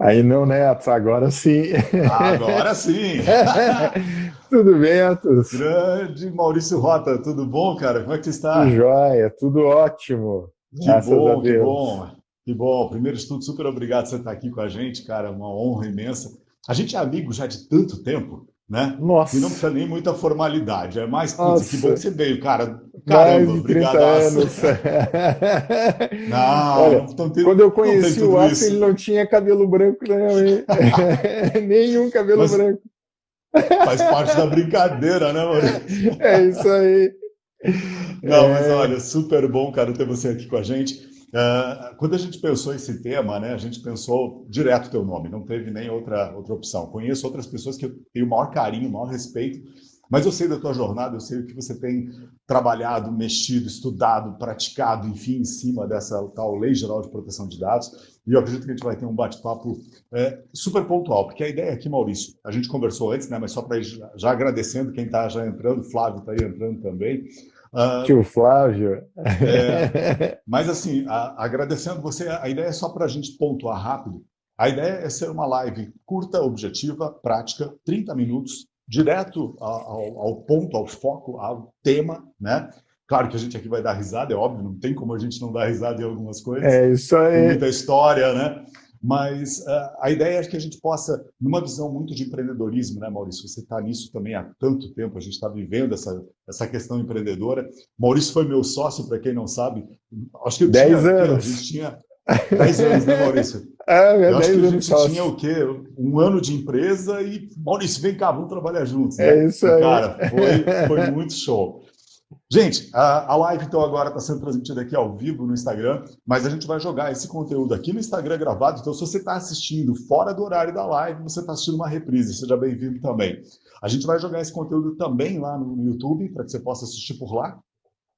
Aí não, né, Atos? Agora sim. Agora sim! Tudo bem, Atos? Grande Maurício Rota, tudo bom, cara? Como é que você Tudo está? jóia, tudo ótimo. Que Graças a bom, que Deus. bom, que bom. Primeiro de tudo, super obrigado por você estar aqui com a gente, cara. Uma honra imensa. A gente é amigo já de tanto tempo, né? Que não Nossa, precisa nem muita formalidade. É mais, putz, que bom que nossa, você veio, cara. mais Caramba, de 30 brigadaço. anos. Não, Olha, não, não quando tem, eu não tem conheci o tudo Atos, ele isso. não tinha cabelo branco, não, hein? Nenhum cabelo Mas branco. faz parte da brincadeira, né, Maurício? É isso aí. Não, mas É, olha, super bom, cara, ter você aqui com a gente. Quando a gente pensou esse tema, né, a gente pensou direto teu nome, não teve nem outra opção. Conheço outras pessoas que eu tenho o maior carinho, o maior respeito, mas eu sei da tua jornada, eu sei o que você tem trabalhado, mexido, estudado, praticado, enfim, em cima dessa tal Lei Geral de Proteção de Dados. E eu acredito que a gente vai ter um bate-papo super pontual, porque a ideia aqui, Maurício, a gente conversou antes, né, mas só para ir já agradecendo quem está já entrando, o Flávio está aí entrando também. Uh, tio Flávio. é, mas assim, agradecendo você, a ideia é só para a gente pontuar rápido. A ideia é ser uma live curta, objetiva, prática, 30 minutos, direto ao ponto, ao foco, ao tema, né? Claro que a gente aqui vai dar risada, é óbvio, não tem como a gente não dar risada em algumas coisas. É isso Tem aí. muita história, né? Mas a ideia é que a gente possa, numa visão muito de empreendedorismo, né, Maurício? Você está nisso também há tanto tempo, a gente está vivendo essa questão empreendedora. Maurício foi meu sócio, para quem não sabe. Acho que eu tinha 10 o quê? A gente anos. tinha 10 anos, né, Maurício? Ah, Eu acho que 10 a anos gente tinha sócio. o quê? Um ano de empresa e, Maurício, vem cá, vamos trabalhar juntos, É né? isso E, aí. cara, foi muito show. Gente, a live então agora está sendo transmitida aqui ao vivo no Instagram, mas a gente vai jogar esse conteúdo aqui no Instagram gravado. Então, se você está assistindo fora do horário da live, você está assistindo uma reprise, seja bem-vindo também. A gente vai jogar esse conteúdo também lá no YouTube, para que você possa assistir por lá.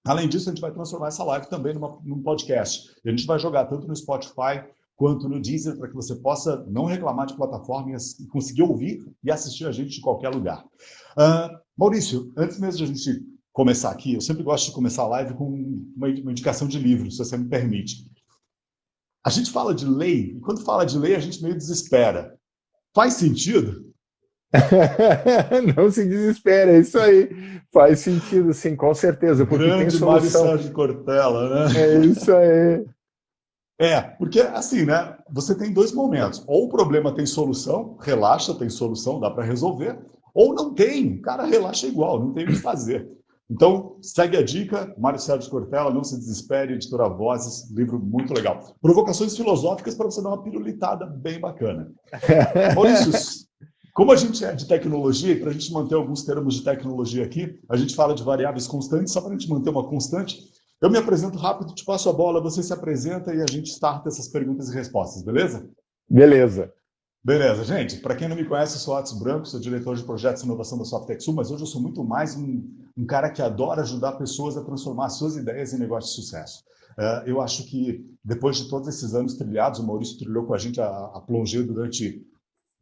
Além disso, a gente vai transformar essa live também num podcast. E a gente vai jogar tanto no Spotify quanto no Deezer, para que você possa não reclamar de plataforma e conseguir ouvir e assistir a gente de qualquer lugar. Maurício, antes mesmo de a gente começar aqui, eu sempre gosto de começar a live com uma indicação de livro, se você me permite. A gente fala de lei, e quando fala de lei, a gente meio desespera. Faz sentido? Não se desespere, é isso aí. Faz sentido, sim, com certeza, porque tem Grande Mário solução. Sérgio Cortella, né? É isso aí. Porque assim, né? Você tem dois momentos. Ou o problema tem solução, relaxa, tem solução, dá para resolver. Ou não tem, cara, relaxa igual, não tem o que fazer. Então, segue a dica, Mário Sérgio Cortella, Não Se Desespere, Editora Vozes, livro muito legal. Provocações filosóficas para você dar uma pirulitada bem bacana. Maurício, como a gente é de tecnologia, e para a gente manter alguns termos de tecnologia aqui, a gente fala de variáveis constantes, só para a gente manter uma constante, eu me apresento rápido, te passo a bola, você se apresenta e a gente starta essas perguntas e respostas, beleza? Beleza. Beleza, gente. Para quem não me conhece, eu sou Atos Branco, sou diretor de projetos de inovação da Softex, mas hoje eu sou muito mais um cara que adora ajudar pessoas a transformar suas ideias em negócio de sucesso. Eu acho que depois de todos esses anos trilhados, o Maurício trilhou com a gente a Plongé durante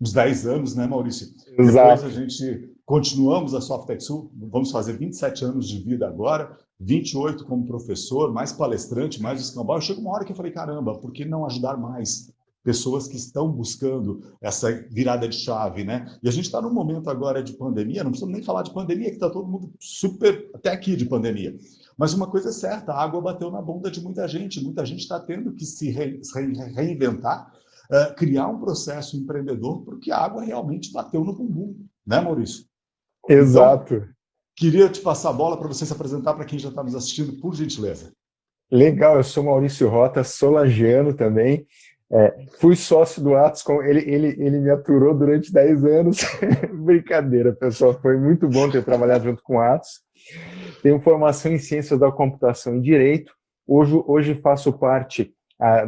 uns 10 anos, né, Maurício? Depois a Exato. gente continuamos a Softexul, vamos fazer 27 anos de vida agora, 28 como professor, mais palestrante, mais escambau. Chegou uma hora que eu falei, caramba, por que não ajudar mais pessoas que estão buscando essa virada de chave, né? E a gente está num momento agora de pandemia, não precisamos nem falar de pandemia, que está todo mundo super, até aqui de pandemia. Mas uma coisa é certa, a água bateu na bunda de muita gente está tendo que se reinventar, criar um processo empreendedor porque a água realmente bateu no bumbum, né, Maurício? Então, Exato. queria te passar a bola para você se apresentar para quem já está nos assistindo, por gentileza. Legal, eu sou Maurício Rota, sou lagiano também. Fui sócio do Atos, ele me aturou durante 10 anos. Brincadeira, pessoal, foi muito bom ter trabalhado junto com o Atos. Tenho formação em Ciências da Computação e Direito. Hoje faço parte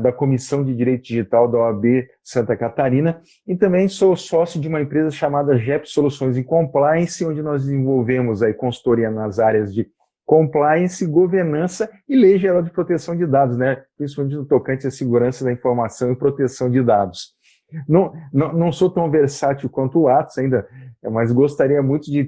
da Comissão de Direito Digital da OAB Santa Catarina e também sou sócio de uma empresa chamada GEP Soluções em Compliance, onde nós desenvolvemos aí consultoria nas áreas de compliance, governança e lei geral de proteção de dados, né? Principalmente no tocante à segurança da informação e proteção de dados. Não sou tão versátil quanto o Atos ainda, mas gostaria muito de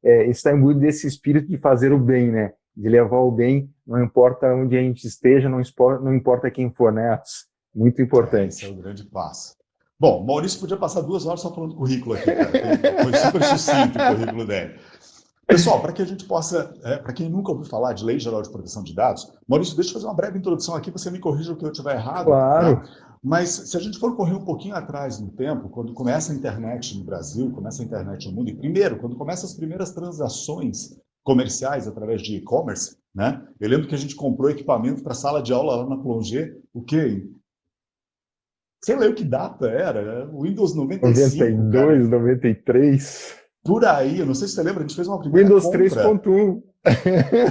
estar imbuído desse espírito de fazer o bem, né? De levar o bem, não importa onde a gente esteja, não importa quem for, né, Atos? Muito Esse é o importante. grande passo. Bom, Maurício podia passar 2 horas só falando currículo aqui, cara. Foi super sucinto o currículo dele. Pessoal, para que a gente possa, para quem nunca ouviu falar de Lei Geral de Proteção de Dados, Maurício, deixa eu fazer uma breve introdução aqui, você me corrija o que eu estiver errado, Claro, tá? Mas se a gente for correr um pouquinho atrás no tempo, quando começa a internet no Brasil, começa a internet no mundo, e primeiro, quando começam as primeiras transações comerciais através de e-commerce, né? Eu lembro que a gente comprou equipamento para sala de aula lá na Plongé, o quê? Sei lá o que data era, Windows 95, cara. 92, 93. Por aí, eu não sei se você lembra, a gente fez uma primeira Windows compra. 3.1.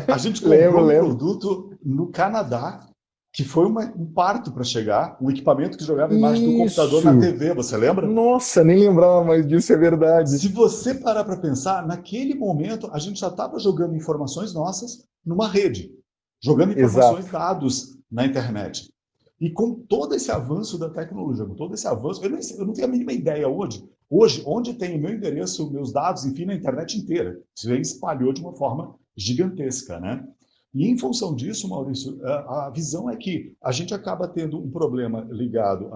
A gente Lembro, comprou um lembro. produto no Canadá, que foi um parto para chegar, um equipamento que jogava a imagem do computador na Isso. TV, você lembra? Nossa, nem lembrava mais disso, é verdade. Se você parar para pensar, naquele momento a gente já estava jogando informações nossas numa rede, jogando informações, Exato. dados na internet. E com todo esse avanço da tecnologia, com todo esse avanço, eu não tenho a mínima ideia hoje, onde tem o meu endereço, meus dados, enfim, na internet inteira. Isso aí espalhou de uma forma gigantesca, né? E em função disso, Maurício, a visão é que a gente acaba tendo um problema ligado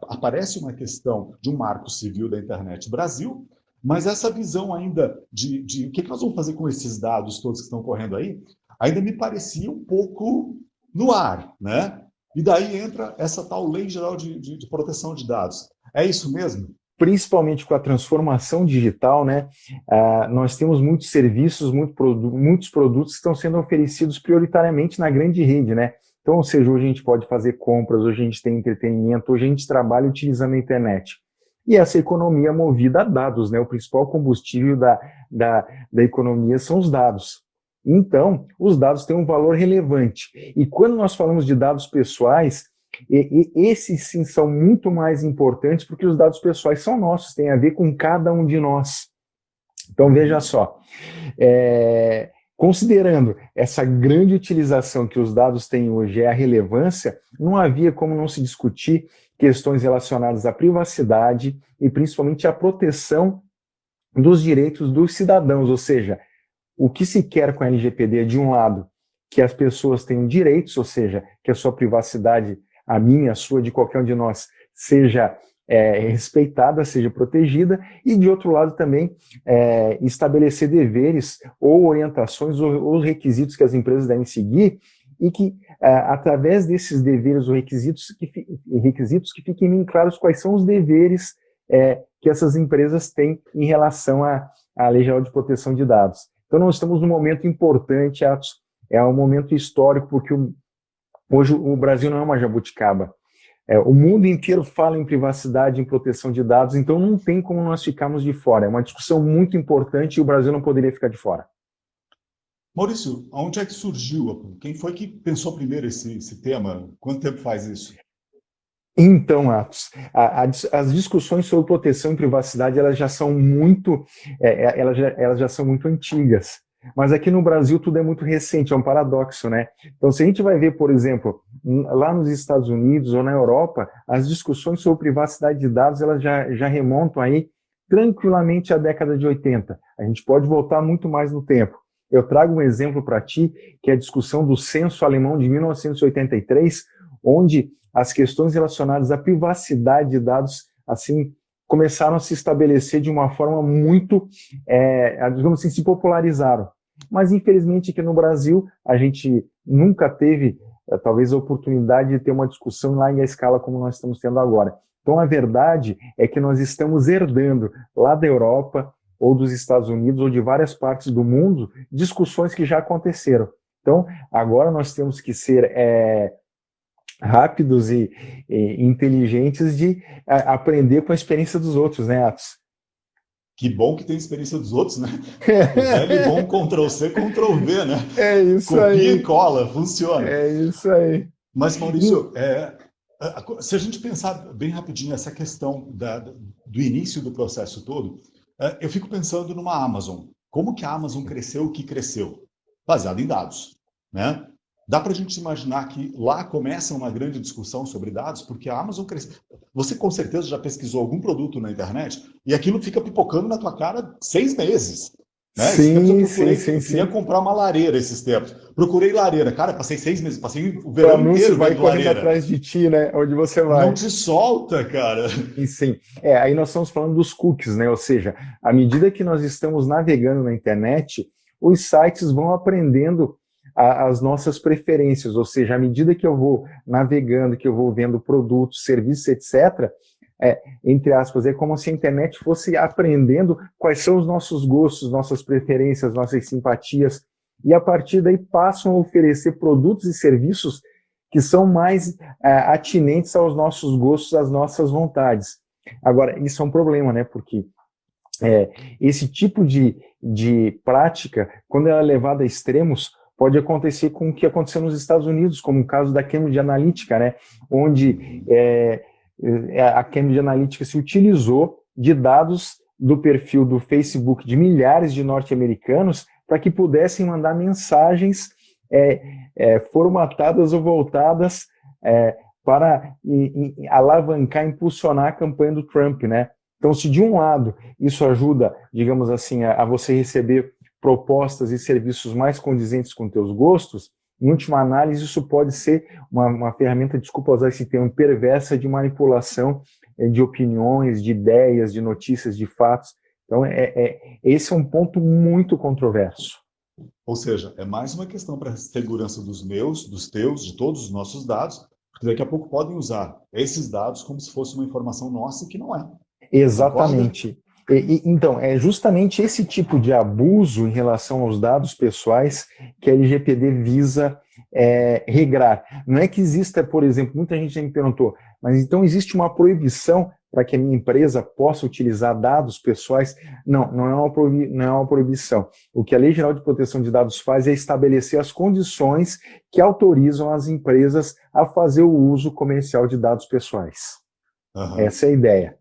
aparece uma questão de um marco civil da internet Brasil, mas essa visão ainda de o que nós vamos fazer com esses dados todos que estão correndo aí, ainda me parecia um pouco no ar, né? E daí entra essa tal Lei Geral de Proteção de Dados. É isso mesmo? Principalmente com a transformação digital, né? Nós temos muitos serviços, muitos produtos que estão sendo oferecidos prioritariamente na grande rede, né? Então, ou seja, hoje a gente pode fazer compras, hoje a gente tem entretenimento, hoje a gente trabalha utilizando a internet. E essa economia movida a dados, né? O principal combustível da economia são os dados. Então, os dados têm um valor relevante. E quando nós falamos de dados pessoais, esses sim são muito mais importantes porque os dados pessoais são nossos, têm a ver com cada um de nós. Então, veja só, considerando essa grande utilização que os dados têm hoje, a relevância, não havia como não se discutir questões relacionadas à privacidade e principalmente à proteção dos direitos dos cidadãos, ou seja, o que se quer com a LGPD é, de um lado, que as pessoas tenham direitos, ou seja, que a sua privacidade, a minha, a sua, de qualquer um de nós, seja respeitada, seja protegida, e de outro lado também estabelecer deveres ou orientações ou requisitos que as empresas devem seguir e que através desses deveres ou requisitos que fiquem bem claros quais são os deveres que essas empresas têm em relação à Lei Geral de Proteção de Dados. Então nós estamos num momento importante, Atos, é um momento histórico, porque hoje o Brasil não é uma jabuticaba. O mundo inteiro fala em privacidade, em proteção de dados, então não tem como nós ficarmos de fora. É uma discussão muito importante e o Brasil não poderia ficar de fora. Maurício, onde é que surgiu? Quem foi que pensou primeiro esse tema? Quanto tempo faz isso? Então, Atos, as discussões sobre proteção e privacidade elas já são muito, elas já são muito antigas. Mas aqui no Brasil tudo é muito recente, é um paradoxo, né? Então, se a gente vai ver, por exemplo, lá nos Estados Unidos ou na Europa, as discussões sobre privacidade de dados elas já remontam aí tranquilamente à década de 80. A gente pode voltar muito mais no tempo. Eu trago um exemplo para ti, que é a discussão do censo alemão de 1983, onde as questões relacionadas à privacidade de dados, assim, começaram a se estabelecer de uma forma muito, digamos assim, se popularizaram. Mas, infelizmente, aqui no Brasil, a gente nunca teve, talvez, a oportunidade de ter uma discussão lá em escala como nós estamos tendo agora. Então, a verdade é que nós estamos herdando, lá da Europa, ou dos Estados Unidos, ou de várias partes do mundo, discussões que já aconteceram. Então, agora nós temos que ser rápidos e inteligentes de aprender com a experiência dos outros, né, Atos? Que bom que tem experiência dos outros, né? O velho e bom Ctrl+C, Ctrl+V, né? É isso Copia aí. e cola, funciona. É isso aí. Mas, Maurício, se a gente pensar bem rapidinho essa questão do início do processo todo, eu fico pensando numa Amazon. Como que a Amazon cresceu o que cresceu? Baseado em dados, né? Dá para a gente imaginar que lá começa uma grande discussão sobre dados, porque a Amazon cresceu. Você com certeza já pesquisou algum produto na internet e aquilo fica pipocando na tua cara 6 meses. Né? Esses tempos eu Sim, procurei, sim, sim, eu queria sim. comprar uma lareira esses tempos. Procurei lareira. Cara, passei 6 meses, passei o O verão anúncio inteiro vai vendo correndo lareira. atrás de ti, né? Onde você Não vai. te solta, cara. E sim. Aí nós estamos falando dos cookies, né? Ou seja, à medida que nós estamos navegando na internet, os sites vão aprendendo as nossas preferências. Ou seja, à medida que eu vou navegando, que eu vou vendo produtos, serviços, etc., entre aspas, é como se a internet fosse aprendendo quais são os nossos gostos, nossas preferências, nossas simpatias, e a partir daí passam a oferecer produtos e serviços que são mais atinentes aos nossos gostos, às nossas vontades. Agora, isso é um problema, né? Porque esse tipo de prática, quando ela é levada a extremos, pode acontecer com o que aconteceu nos Estados Unidos, como o caso da Cambridge Analytica, né? Onde a Cambridge Analytica se utilizou de dados do perfil do Facebook de milhares de norte-americanos para que pudessem mandar mensagens formatadas ou voltadas para alavancar, impulsionar a campanha do Trump, né? Então, se de um lado isso ajuda, digamos assim, a você receber propostas e serviços mais condizentes com teus gostos, em última análise, isso pode ser uma ferramenta, desculpa usar esse termo, perversa de manipulação de opiniões, de ideias, de notícias, de fatos. Então, esse é um ponto muito controverso. Ou seja, é mais uma questão para a segurança dos meus, dos teus, de todos os nossos dados, porque daqui a pouco podem usar esses dados como se fosse uma informação nossa que não é. Exatamente. Então, é justamente esse tipo de abuso em relação aos dados pessoais que a LGPD visa regrar. Não é que exista, por exemplo, muita gente já me perguntou, mas então existe uma proibição para que a minha empresa possa utilizar dados pessoais? Não, não é uma proibição. O que a Lei Geral de Proteção de Dados faz é estabelecer as condições que autorizam as empresas a fazer o uso comercial de dados pessoais. Uhum. Essa é a ideia.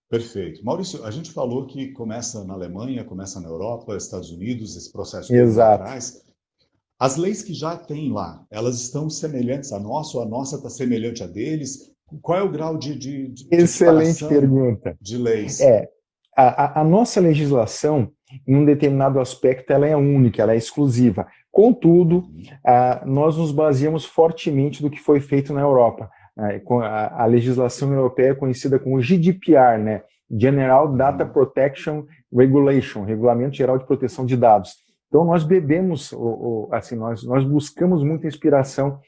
Perfeito. Maurício, a gente falou que começa na Alemanha, começa na Europa, Estados Unidos, esse processo todo lá Exato. atrás. As leis que já tem lá, elas estão semelhantes à nossa, ou a nossa está semelhante à deles? Qual é o grau de Excelente equiparação pergunta. de leis? A nossa legislação, em um determinado aspecto, ela é única, ela é exclusiva. Contudo, nós nos baseamos fortemente do que foi feito na Europa. A legislação europeia é conhecida como GDPR, né? General Data Protection Regulation, Regulamento Geral de Proteção de Dados. Então, nós bebemos, assim, nós buscamos muita inspiração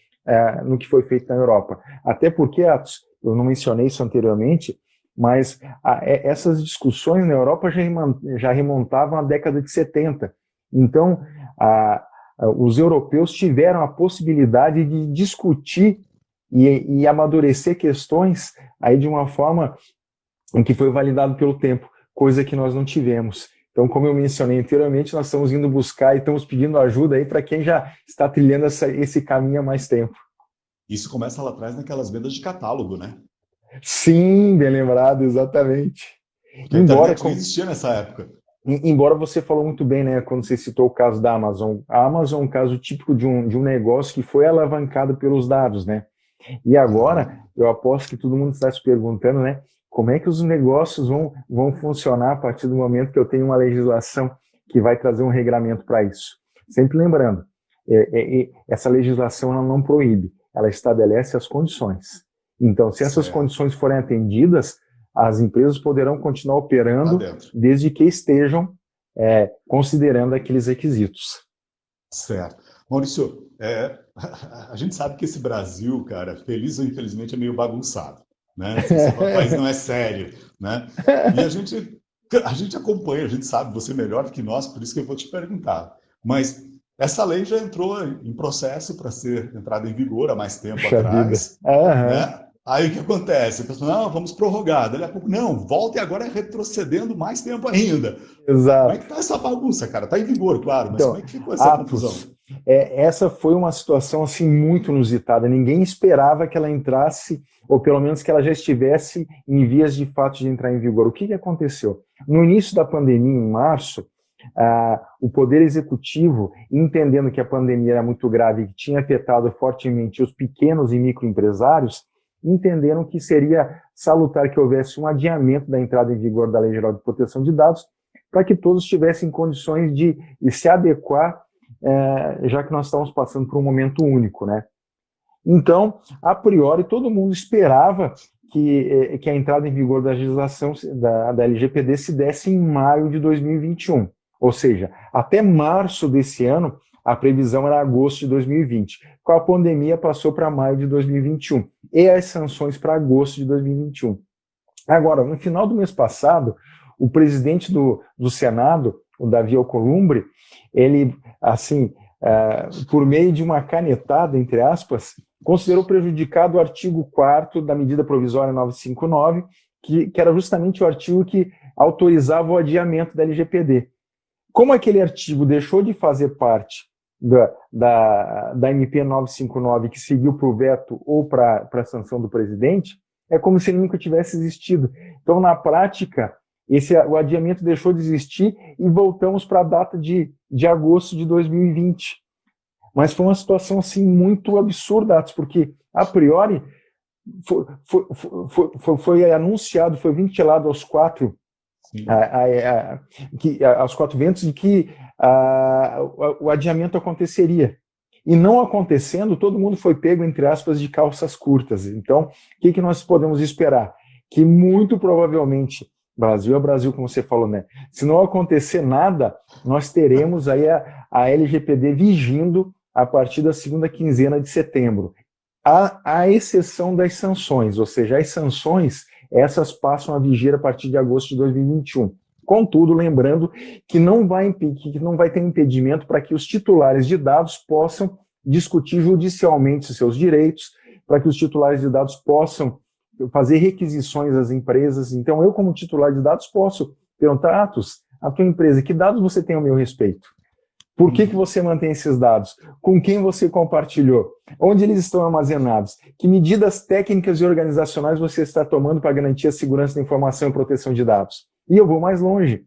no que foi feito na Europa. Até porque, Atos, eu não mencionei isso anteriormente, mas essas discussões na Europa já remontavam à década de 70. Então, os europeus tiveram a possibilidade de discutir e amadurecer questões aí de uma forma em que foi validado pelo tempo, coisa que nós não tivemos. Então, como eu mencionei anteriormente, nós estamos indo buscar e estamos pedindo ajuda aí para quem já está trilhando esse caminho há mais tempo. Isso começa lá atrás naquelas vendas de catálogo, né? Sim, bem lembrado, exatamente. Porque a internet não existia nessa época. Embora você falou muito bem, né, quando você citou o caso da Amazon. A Amazon é um caso típico de um negócio que foi alavancado pelos dados, né? E agora, eu aposto que todo mundo está se perguntando, né, como é que os negócios vão funcionar a partir do momento que eu tenho uma legislação que vai trazer um regramento para isso. Sempre lembrando, essa legislação ela não proíbe, ela estabelece as condições. Então, se essas condições forem atendidas, as empresas poderão continuar operando desde que estejam considerando aqueles requisitos. Certo. Maurício, a gente sabe que esse Brasil, cara, feliz ou infelizmente, é meio bagunçado, né? Esse país não é sério, né? E a gente acompanha, a gente sabe, você melhor que nós, por isso que eu vou te perguntar. Mas essa lei já entrou em processo para ser entrada em vigor há mais tempo atrás, né? Aí o que acontece? A pessoa, não, vamos prorrogar. Daqui a pouco, não, volta e agora é retrocedendo mais tempo ainda. Exato. Como é que tá essa bagunça, cara? Tá em vigor, claro, mas então, como é que ficou essa confusão? Essa foi uma situação assim muito inusitada. Ninguém esperava que ela entrasse, ou pelo menos que ela já estivesse em vias de fato de entrar em vigor. O que aconteceu? No início da pandemia, em março, o Poder Executivo, entendendo que a pandemia era muito grave e que tinha afetado fortemente os pequenos e microempresários, entenderam que seria salutar que houvesse um adiamento da entrada em vigor da Lei Geral de Proteção de Dados para que todos tivessem condições de se adequar, já que nós estamos passando por um momento único, né? Então, a priori, todo mundo esperava que a entrada em vigor da legislação da LGPD se desse em maio de 2021. Ou seja, até março desse ano, a previsão era agosto de 2020. Com a pandemia, passou para maio de 2021. E as sanções para agosto de 2021. Agora, no final do mês passado, o presidente do Senado, o Davi Alcolumbre, ele, assim, por meio de uma canetada, entre aspas, considerou prejudicado o artigo 4º da medida provisória 959, que era justamente o artigo que autorizava o adiamento da LGPD. Como aquele artigo deixou de fazer parte da MP 959, que seguiu para o veto ou para a sanção do presidente, é como se ele nunca tivesse existido. Então, na prática, o adiamento deixou de existir e voltamos para a data de agosto de 2020. Mas foi uma situação assim, muito absurda, porque, a priori, foi anunciado, foi ventilado aos quatro ventos de que o adiamento aconteceria. E não acontecendo, todo mundo foi pego, entre aspas, de calças curtas. Então, o que nós podemos esperar? Que muito provavelmente, Brasil é Brasil, como você falou, né? Se não acontecer nada, nós teremos aí a LGPD vigindo a partir da segunda quinzena de setembro. À exceção das sanções, ou seja, as sanções, essas passam a vigir a partir de agosto de 2021. Contudo, lembrando que não vai ter impedimento para que os titulares de dados possam discutir judicialmente os seus direitos, para que os titulares de dados possam fazer requisições às empresas. Então, eu, como titular de dados, posso perguntar, Atos, a tua empresa, que dados você tem ao meu respeito? Por que você mantém esses dados? Com quem você compartilhou? Onde eles estão armazenados? Que medidas técnicas e organizacionais você está tomando para garantir a segurança da informação e proteção de dados? E eu vou mais longe.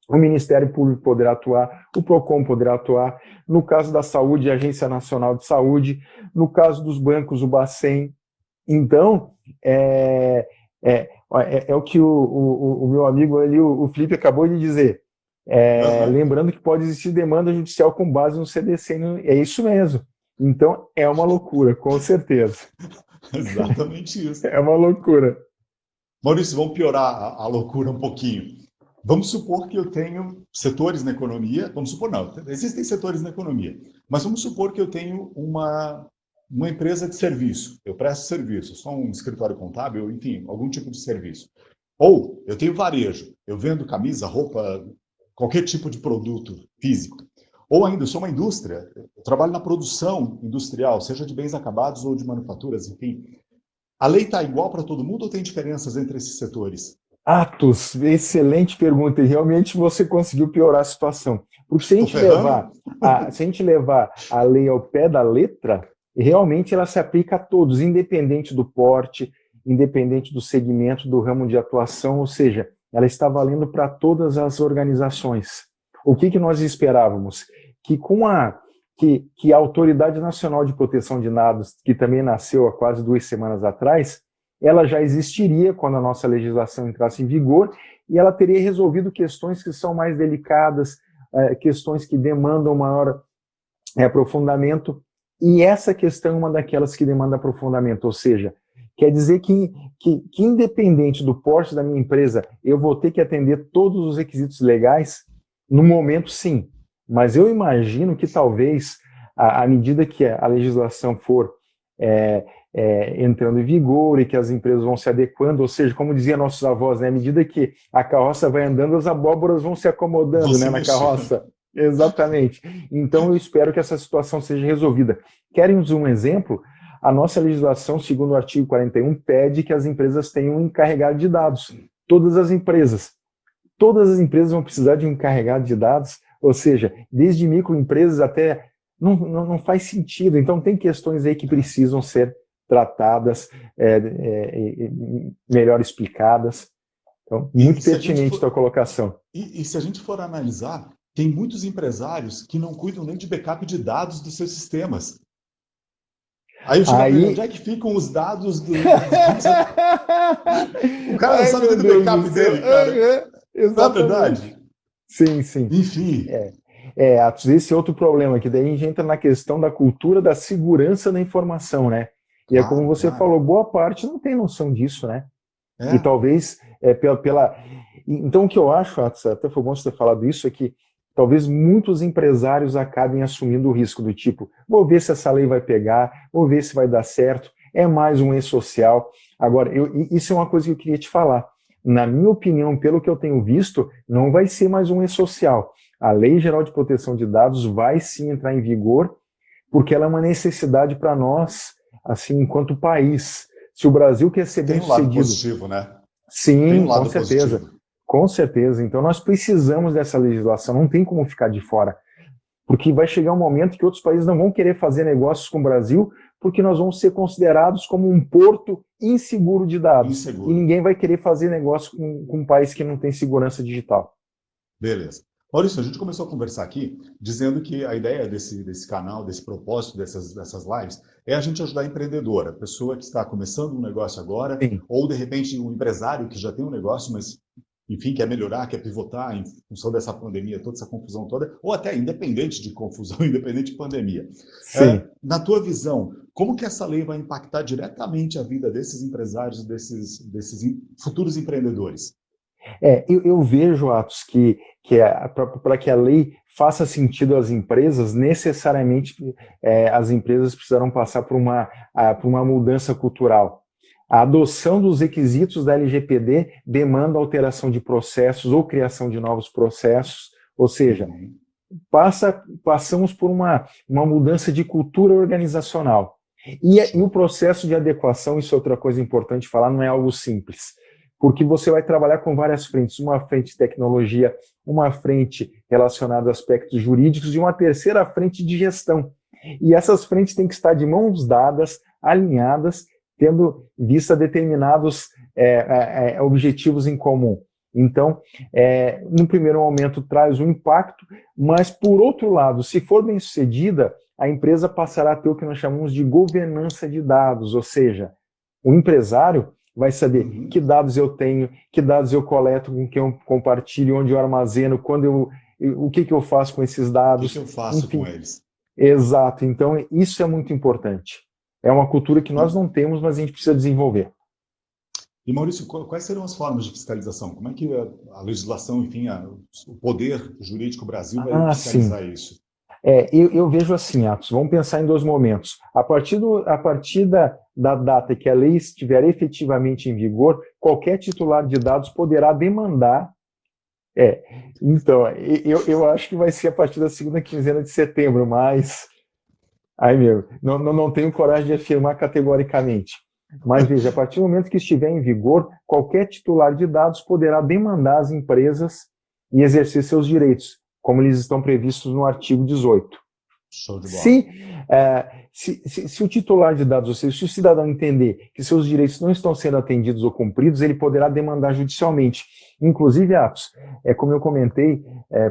O Ministério Público poderá atuar, o PROCON poderá atuar, no caso da saúde, a Agência Nacional de Saúde, no caso dos bancos, o Bacen. Então, é o que o meu amigo ali, o Felipe, acabou de dizer. Lembrando que pode existir demanda judicial com base no CDC, é isso mesmo. Então, é uma loucura, com certeza. Exatamente isso. É uma loucura. Maurício, vamos piorar a loucura um pouquinho. Vamos supor que eu tenho setores na economia, vamos supor não, existem setores na economia, mas vamos supor que eu tenho uma empresa de serviço, eu presto serviço, sou um escritório contábil, enfim, algum tipo de serviço. Ou eu tenho varejo, eu vendo camisa, roupa, qualquer tipo de produto físico. Ou ainda, eu sou uma indústria, eu trabalho na produção industrial, seja de bens acabados ou de manufaturas, enfim. A lei está igual para todo mundo ou tem diferenças entre esses setores? Atos, excelente pergunta, e realmente você conseguiu piorar a situação. Porque se a gente levar a lei ao pé da letra, realmente ela se aplica a todos, independente do porte, independente do segmento, do ramo de atuação, ou seja, ela está valendo para todas as organizações. O que nós esperávamos? Que a Autoridade Nacional de Proteção de Dados, que também nasceu há quase 2 semanas atrás, ela já existiria quando a nossa legislação entrasse em vigor e ela teria resolvido questões que são mais delicadas, questões que demandam maior aprofundamento, e essa questão é uma daquelas que demanda aprofundamento, ou seja, quer dizer que independente do porte da minha empresa, eu vou ter que atender todos os requisitos legais? No momento, sim. Mas eu imagino que talvez, à medida que a legislação for entrando em vigor e que as empresas vão se adequando, ou seja, como diziam nossos avós, né, à medida que a carroça vai andando, as abóboras vão se acomodando, né, na carroça. Exatamente. Então eu espero que essa situação seja resolvida. Querem um exemplo? A nossa legislação, segundo o artigo 41, pede que as empresas tenham um encarregado de dados. Todas as empresas vão precisar de um encarregado de dados, ou seja, desde microempresas até... Não faz sentido. Então tem questões aí que precisam ser tratadas, melhor explicadas. Então, muito pertinente a tua colocação. E se a gente for analisar, tem muitos empresários que não cuidam nem de backup de dados dos seus sistemas. Aí eu chego a ver onde é que ficam os dados do... O cara não sabe nem do backup dele, cara. Exatamente. Não é verdade? Sim, sim. Enfim, Atos, esse é outro problema, que daí a gente entra na questão da cultura da segurança da informação, né? E é como claro, você claro. falou, boa parte não tem noção disso, né? E É, talvez Então, o que eu acho, Atos, até foi bom você ter falado isso, é que talvez muitos empresários acabem assumindo o risco do tipo, vou ver se essa lei vai pegar, vou ver se vai dar certo, é mais um e-social. Agora, isso é uma coisa que eu queria te falar. Na minha opinião, pelo que eu tenho visto, não vai ser mais um e-social. A Lei Geral de Proteção de Dados vai sim entrar em vigor, porque ela é uma necessidade para nós, assim, enquanto país. Se o Brasil quer ser tem um lado bem-sucedido, positivo, né? Tem um sim, com lado certeza. positivo. Com certeza. Então nós precisamos dessa legislação, não tem como ficar de fora. Porque vai chegar um momento que outros países não vão querer fazer negócios com o Brasil, porque nós vamos ser considerados como um porto inseguro de dados. E Inseguro. ninguém vai querer fazer negócio com um país que não tem segurança digital. Beleza. Maurício, a gente começou a conversar aqui dizendo que a ideia desse canal, desse propósito, dessas lives, é a gente ajudar a empreendedora, a pessoa que está começando um negócio agora, Sim, ou de repente um empresário que já tem um negócio, mas enfim, quer melhorar, quer pivotar em função dessa pandemia, toda essa confusão toda, ou até independente de confusão, independente de pandemia. sim. Na tua visão, como que essa lei vai impactar diretamente a vida desses empresários, desses futuros empreendedores? Eu vejo, Atos, que para que a lei faça sentido às empresas, necessariamente as empresas precisarão passar por uma mudança cultural. A adoção dos requisitos da LGPD demanda alteração de processos ou criação de novos processos, ou seja, Uhum. passamos por uma mudança de cultura organizacional. E o processo de adequação, isso é outra coisa importante falar, não é algo simples, porque você vai trabalhar com várias frentes, uma frente de tecnologia, uma frente relacionada a aspectos jurídicos e uma terceira frente de gestão. E essas frentes têm que estar de mãos dadas, alinhadas, tendo vista determinados objetivos em comum. Então, no primeiro momento, traz um impacto, mas, por outro lado, se for bem sucedida, a empresa passará a ter o que nós chamamos de governança de dados, ou seja, o empresário vai saber que Uhum. dados eu tenho, que dados eu coleto, com quem eu compartilho, onde eu armazeno, o que eu faço com esses O que dados, eu faço com enfim. eles? Exato. Então, isso é muito importante. É uma cultura que E, nós não temos, mas a gente precisa desenvolver. e Maurício, quais seriam as formas de fiscalização? Como é que a legislação, enfim, o poder jurídico Brasil vai Ah, sim. fiscalizar isso? Eu vejo assim, Atos, vamos pensar em dois momentos. A partir da data que a lei estiver efetivamente em vigor, qualquer titular de dados poderá demandar. É, então, eu acho que vai ser a partir da segunda quinzena de setembro, mas, ai meu, não tenho coragem de afirmar categoricamente. Mas veja, a partir do momento que estiver em vigor, qualquer titular de dados poderá demandar as empresas e exercer seus direitos, como eles estão previstos no artigo 18. Show de bola. Se, se o titular de dados, ou seja, se o cidadão entender que seus direitos não estão sendo atendidos ou cumpridos, ele poderá demandar judicialmente. Inclusive, Atos, como eu comentei,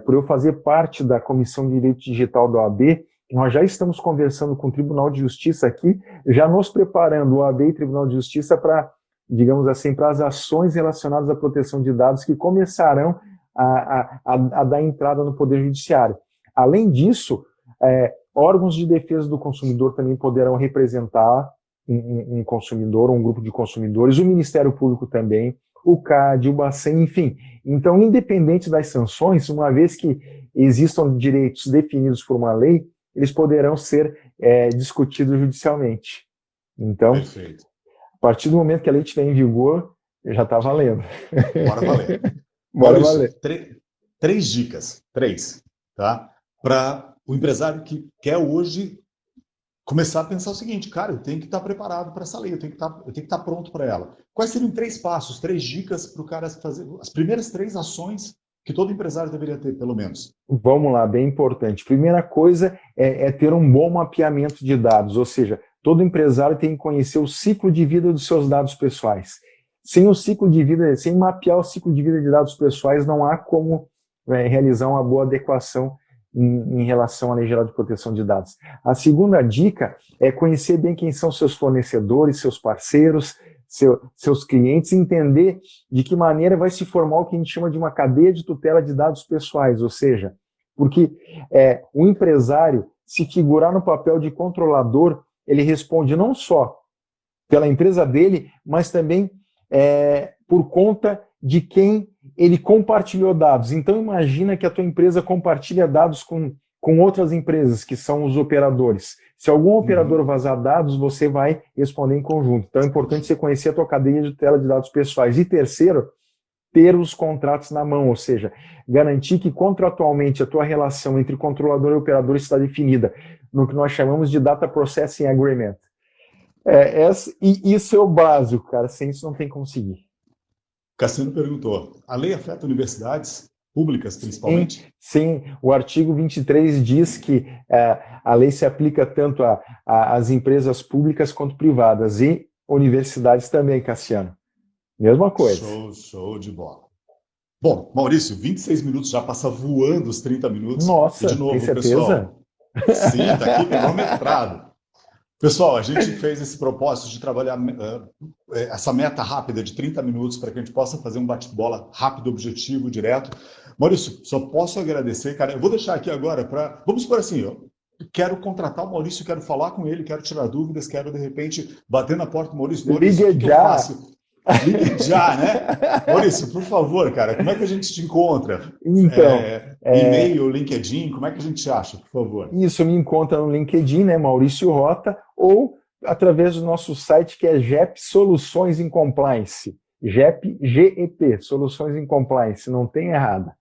por eu fazer parte da Comissão de Direito Digital da OAB, nós já estamos conversando com o Tribunal de Justiça aqui, já nos preparando, o OAB e Tribunal de Justiça, para, digamos assim, para as ações relacionadas à proteção de dados que começarão a dar entrada no Poder Judiciário. Além disso, órgãos de defesa do consumidor também poderão representar um consumidor, um grupo de consumidores, o Ministério Público também, o CAD, o Bacen, enfim. Então, independente das sanções, uma vez que existam direitos definidos por uma lei, eles poderão ser discutidos judicialmente. Então, Perfeito. a partir do momento que a lei estiver em vigor, já está valendo. Bora valer. Bora Maurício, valer. três dicas, tá? Para o empresário que quer hoje começar a pensar o seguinte, cara, eu tenho que estar preparado para essa lei, eu tenho que estar pronto para ela. Quais seriam três passos, três dicas para o cara fazer, as primeiras três ações que todo empresário deveria ter, pelo menos? Vamos lá, bem importante. Primeira coisa é ter um bom mapeamento de dados, ou seja, todo empresário tem que conhecer o ciclo de vida dos seus dados pessoais. Sem o ciclo de vida, sem mapear o ciclo de vida de dados pessoais, não há como realizar uma boa adequação em relação à Lei Geral de Proteção de Dados. A segunda dica é conhecer bem quem são seus fornecedores, seus parceiros, seus clientes, entender de que maneira vai se formar o que a gente chama de uma cadeia de tutela de dados pessoais, ou seja, porque o empresário, se figurar no papel de controlador, ele responde não só pela empresa dele, mas também por conta de quem ele compartilhou dados. Então, imagina que a tua empresa compartilha dados com outras empresas, que são os operadores. Se algum operador vazar dados, você vai responder em conjunto. Então, é importante você conhecer a tua cadeia de tutela de dados pessoais. E terceiro, ter os contratos na mão, ou seja, garantir que contratualmente a tua relação entre controlador e operador está definida no que nós chamamos de Data Processing Agreement. E isso é o básico, cara. Sem isso não tem como seguir. Cassiano perguntou, a lei afeta universidades públicas, principalmente? Sim, o artigo 23 diz que a lei se aplica tanto às empresas públicas quanto privadas e universidades também, Cassiano. Mesma coisa. Show de bola. Bom, Maurício, 26 minutos já passa voando os 30 minutos. Nossa, e de novo, tem certeza? pessoal. Sim, está aqui cronometrado. Pessoal, a gente fez esse propósito de trabalhar essa meta rápida de 30 minutos para que a gente possa fazer um bate-bola rápido, objetivo, direto. Maurício, só posso agradecer, cara. Eu vou deixar aqui agora para... Vamos por assim, eu quero contratar o Maurício, quero falar com ele, quero tirar dúvidas, quero, de repente, bater na porta do Maurício. Liga que já! Eu faço? Ligue já, né? Maurício, por favor, cara, como é que a gente te encontra? Então, e-mail, LinkedIn, como é que a gente te acha, por favor? Isso, me encontra no LinkedIn, né, Maurício Rota, ou através do nosso site que é GEP Soluções em Compliance. GEP, Soluções em Compliance, não tem errada.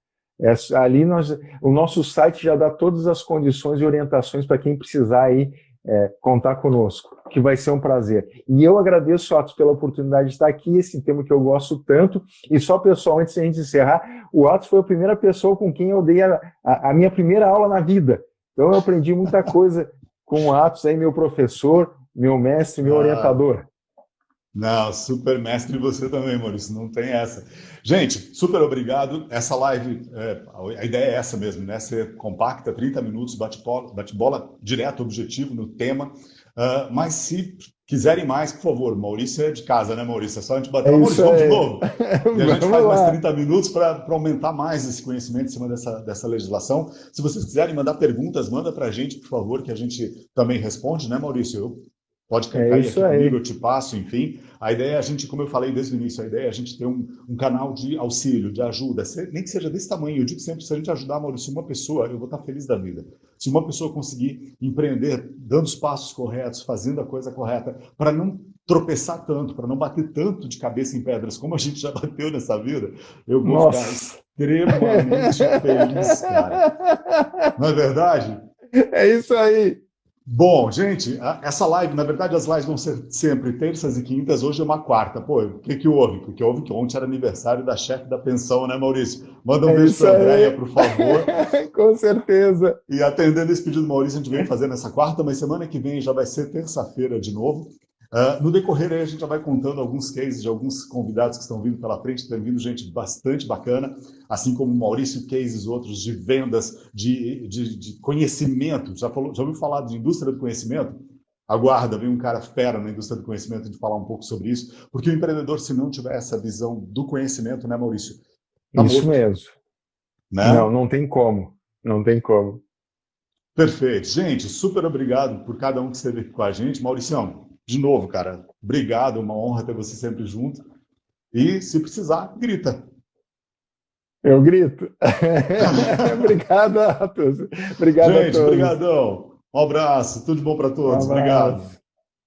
Ali o nosso site já dá todas as condições e orientações para quem precisar aí contar conosco, que vai ser um prazer. E eu agradeço, Atos, pela oportunidade de estar aqui, esse tema que eu gosto tanto. E só, pessoal, antes de a gente encerrar, o Atos foi a primeira pessoa com quem eu dei a minha primeira aula na vida. Então eu aprendi muita coisa com o Atos, aí, meu professor, meu mestre, meu orientador. Não, super mestre você também, Maurício, não tem essa. Gente, super obrigado. Essa live, a ideia é essa mesmo, né? Ser compacta, 30 minutos, bate-bola direto, objetivo no tema. Mas se quiserem mais, por favor, Maurício é de casa, né, Maurício? É só a gente bater. Maurício, vamos de novo. E a gente faz mais 30 minutos para aumentar mais esse conhecimento em cima dessa legislação. Se vocês quiserem mandar perguntas, manda para a gente, por favor, que a gente também responde, né, Maurício? Pode cair aqui comigo, eu te passo, enfim. A ideia é a gente, como eu falei desde o início, a ideia é a gente ter um canal de auxílio, de ajuda, nem que seja desse tamanho. Eu digo sempre, se a gente ajudar, Maurício, uma pessoa, eu vou estar feliz da vida. Se uma pessoa conseguir empreender, dando os passos corretos, fazendo a coisa correta, para não tropeçar tanto, para não bater tanto de cabeça em pedras, como a gente já bateu nessa vida, eu vou ficar extremamente feliz, cara. Não é verdade? É isso aí. Bom, gente, essa live, na verdade, as lives vão ser sempre terças e quintas, hoje é uma quarta. Pô, o que houve? Porque houve que ontem era aniversário da chefe da pensão, né, Maurício? Manda um beijo para a Andréia, por favor. Com certeza. E atendendo esse pedido do Maurício, a gente vem fazendo essa quarta, mas semana que vem já vai ser terça-feira de novo. No decorrer aí a gente já vai contando alguns cases de alguns convidados que estão vindo pela frente, tem vindo gente bastante bacana, assim como o Maurício, cases outros de vendas, de conhecimento. Já ouviu falar de indústria do conhecimento? Aguarda, vem um cara fera na indústria do conhecimento de falar um pouco sobre isso, porque o empreendedor, se não tiver essa visão do conhecimento, né, Maurício? Tá isso morto. Mesmo. Né? Não tem como. Não tem como. Perfeito. Gente, super obrigado por cada um que esteve aqui com a gente. Mauricião, de novo, cara, obrigado, uma honra ter você sempre junto. E, se precisar, grita. Eu grito. Obrigado, Atos. Obrigado gente, a todos. Obrigadão. Um abraço. Tudo de bom para todos. Obrigado.